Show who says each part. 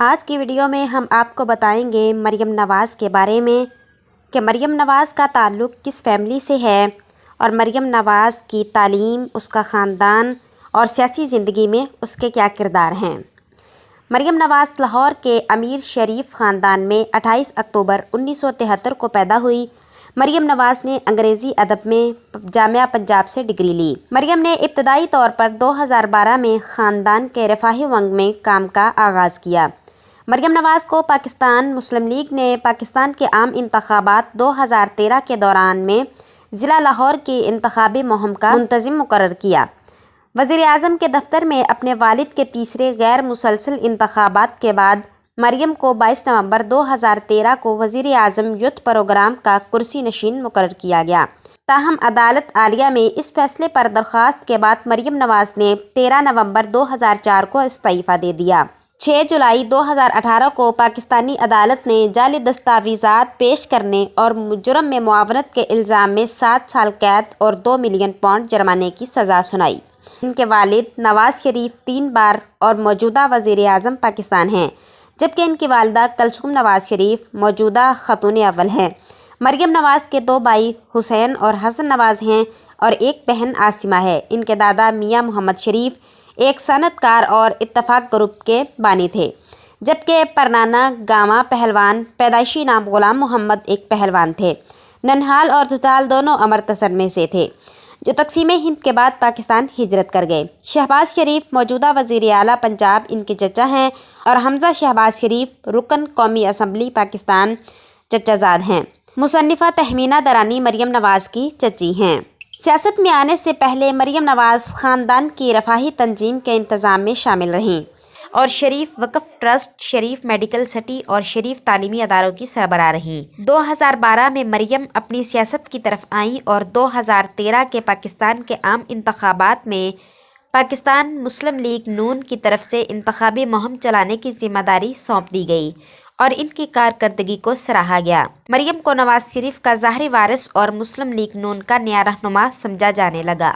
Speaker 1: آج کی ویڈیو میں ہم آپ کو بتائیں گے مریم نواز کے بارے میں کہ مریم نواز کا تعلق کس فیملی سے ہے اور مریم نواز کی تعلیم، اس کا خاندان اور سیاسی زندگی میں اس کے کیا کردار ہیں۔ مریم نواز لاہور کے امیر شریف خاندان میں 28 اکتوبر 1973 کو پیدا ہوئی۔ مریم نواز نے انگریزی ادب میں جامعہ پنجاب سے ڈگری لی۔ مریم نے ابتدائی طور پر 2012 میں خاندان کے رفاہی ونگ میں کام کا آغاز کیا۔ مریم نواز کو پاکستان مسلم لیگ نے پاکستان کے عام انتخابات 2013 کے دوران میں ضلع لاہور کی انتخابی مہم کا منتظم مقرر کیا۔ وزیر اعظم کے دفتر میں اپنے والد کے تیسرے غیر مسلسل انتخابات کے بعد مریم کو 22 نومبر 2013 کو وزیر اعظم یوتھ پروگرام کا کرسی نشین مقرر کیا گیا۔ تاہم عدالت عالیہ میں اس فیصلے پر درخواست کے بعد مریم نواز نے 13 نومبر 2004 کو استعفیٰ دے دیا۔ 6 جولائی 2018 کو پاکستانی عدالت نے جعلی دستاویزات پیش کرنے اور جرم میں معاونت کے الزام میں 7 سال قید اور 2 ملین پاؤنڈ جرمانے کی سزا سنائی۔ ان کے والد نواز شریف 3 بار اور موجودہ وزیر اعظم پاکستان ہیں، جبکہ ان کی والدہ کلثوم نواز شریف موجودہ خاتون اول ہیں۔ مریم نواز کے 2 بھائی حسین اور حسن نواز ہیں اور ایک بہن عاصمہ ہے۔ ان کے دادا میاں محمد شریف ایک صنعت کار اور اتفاق گروپ کے بانی تھے، جبکہ پرنانا گاما پہلوان پیدائشی نام غلام محمد ایک پہلوان تھے۔ ننہال اور دھتال دونوں امرتسر میں سے تھے، جو تقسیم ہند کے بعد پاکستان ہجرت کر گئے۔ شہباز شریف موجودہ وزیر اعلیٰ پنجاب ان کے چچا ہیں اور حمزہ شہباز شریف رکن قومی اسمبلی پاکستان چچا زاد ہیں۔ مصنفہ تہمینہ درانی مریم نواز کی چچی ہیں۔ سیاست میں آنے سے پہلے مریم نواز خاندان کی رفاہی تنظیم کے انتظام میں شامل رہیں اور شریف وقف ٹرسٹ، شریف میڈیکل سٹی اور شریف تعلیمی اداروں کی سربراہ رہیں۔ 2012 میں مریم اپنی سیاست کی طرف آئیں اور 2013 کے پاکستان کے عام انتخابات میں پاکستان مسلم لیگ نون کی طرف سے انتخابی مہم چلانے کی ذمہ داری سونپ دی گئی اور ان کی کارکردگی کو سراہا گیا۔ مریم کو نواز شریف کا ظاہری وارث اور مسلم لیگ نون کا نیا رہنما سمجھا جانے لگا۔